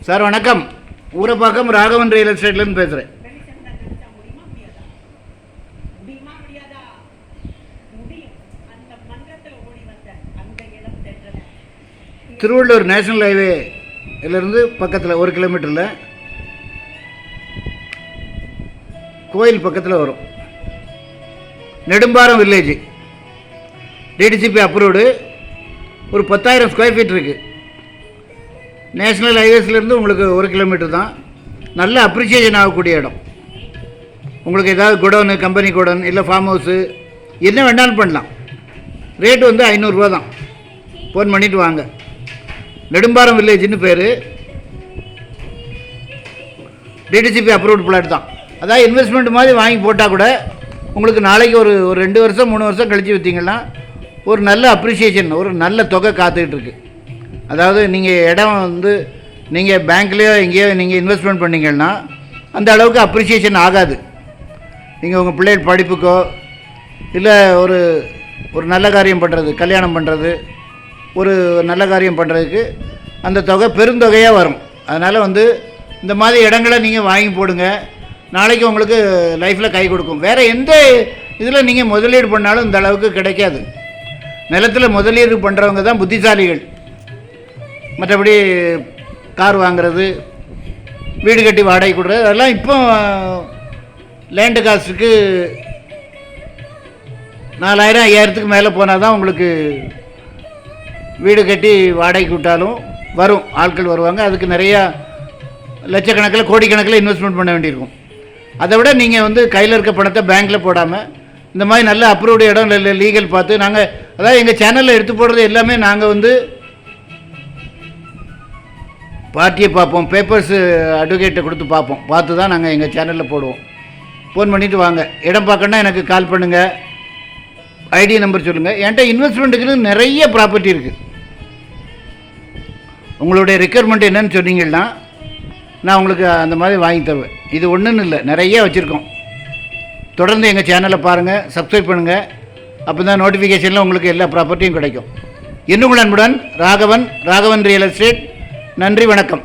Sir வணக்கம். Urapakkam Raghavan real எஸ்டேட்லேருந்து பேசுகிறேன். Tiruvallur national ஹைவேலேருந்து பக்கத்தில் 1 கிலோமீட்டரில் கோயில் பக்கத்தில் வரும். நெடும்பாரம் வில்லேஜ், டிடிசிபி அப்ரூவ்டு. ஒரு 10,000 ஸ்கொயர் ஃபீட் இருக்குது. நேஷ்னல் ஹைவேஸ்லேருந்து உங்களுக்கு 1 கிலோமீட்டர் தான். நல்ல அப்ரிசியேஷன் ஆகக்கூடிய இடம். உங்களுக்கு ஏதாவது குடோனு, கம்பெனி குடோன், இல்லை ஃபார்ம் ஹவுஸு, என்ன வேணாலும் பண்ணலாம். ரேட்டு வந்து 500 ரூபா தான். ஃபோன் பண்ணிவிட்டு வாங்க. நெடும்பாரம் வில்லேஜ்னு பேர். டிடிசிபி அப்ரூவ்டு பிளாட் தான். அதாவது இன்வெஸ்ட்மெண்ட் மாதிரி வாங்கி போட்டால் கூட உங்களுக்கு நாளைக்கு ஒரு 2 வருஷம் 3 வருஷம் கழித்து விற்றீங்கன்னா ஒரு நல்ல அப்ரிசியேஷன், ஒரு நல்ல தொகை காத்துக்கிட்டு இருக்குது. அதாவது நீங்கள் இடம் வந்து நீங்கள் பேங்க்லேயோ எங்கேயோ நீங்கள் இன்வெஸ்ட்மெண்ட் பண்ணிங்கன்னா அந்த அளவுக்கு அப்ரிசியேஷன் ஆகாது. நீங்கள் உங்கள் பிள்ளைகள் படிப்புக்கோ இல்லை ஒரு நல்ல காரியம் பண்ணுறது, கல்யாணம் பண்ணுறது, ஒரு நல்ல காரியம் பண்ணுறதுக்கு அந்த தொகை பெருந்தொகையாக வரும். அதனால் வந்து இந்த மாதிரி இடங்களை நீங்கள் வாங்கி போடுங்க. நாளைக்கு உங்களுக்கு லைஃப்பில் கை கொடுக்கும். வேறு எந்த இதில் நீங்கள் முதலீடு பண்ணாலும் இந்த அளவுக்கு கிடைக்காது. நிலத்தில் முதலீடு பண்ணுறவங்க தான் புத்திசாலிகள். மற்றபடி கார் வாங்கிறது, வீடு கட்டி வாடகை கொடுறது, அதெல்லாம் இப்போ லேண்டு காஸ்ட்டுக்கு 4,000 5,000க்கு மேலே போனால் தான் உங்களுக்கு வீடு கட்டி வாடகைக்கு விட்டாலும் வரும், ஆட்கள் வருவாங்க. அதுக்கு நிறையா லட்சக்கணக்கில் கோடிக்கணக்கில் இன்வெஸ்ட்மெண்ட் பண்ண வேண்டியிருக்கும். அதை விட நீங்கள் வந்து கையில் இருக்க பணத்தை பேங்க்கில் போடாமல் இந்த மாதிரி நல்ல அப்ரூவ்டு இடம் இல்லை லீகல் பார்த்து நாங்கள், அதாவது எங்கள் சேனலில் எடுத்து போடுறது எல்லாமே நாங்கள் வந்து பார்ட்டியை பார்ப்போம், பேப்பர்ஸு அட்வொகேட்டை கொடுத்து பார்த்து தான் நாங்கள் எங்கள் சேனலில் போடுவோம். ஃபோன் பண்ணிவிட்டு வாங்க. இடம் பார்க்கணுன்னா எனக்கு கால் பண்ணுங்கள், ஐடி நம்பர் சொல்லுங்கள். என்கிட்ட இன்வெஸ்ட்மெண்ட்டுக்குன்னு நிறைய ப்ராப்பர்ட்டி இருக்குது. உங்களுடைய ரெக்யர்மெண்ட் என்னன்னு சொன்னீங்கன்னா நான் உங்களுக்கு அந்த மாதிரி வாங்கி தருவேன். இது ஒன்றுன்னு இல்லை, நிறைய வச்சுருக்கோம். தொடர்ந்து எங்கள் சேனலை பாருங்கள், சப்ஸ்கிரைப் பண்ணுங்கள். அப்போ தான் நோட்டிஃபிகேஷனில் உங்களுக்கு எல்லா ப்ராப்பர்ட்டியும் கிடைக்கும். இன்னும் அன்புடன் ராகவன் ரியல் எஸ்டேட். நன்றி, வணக்கம்.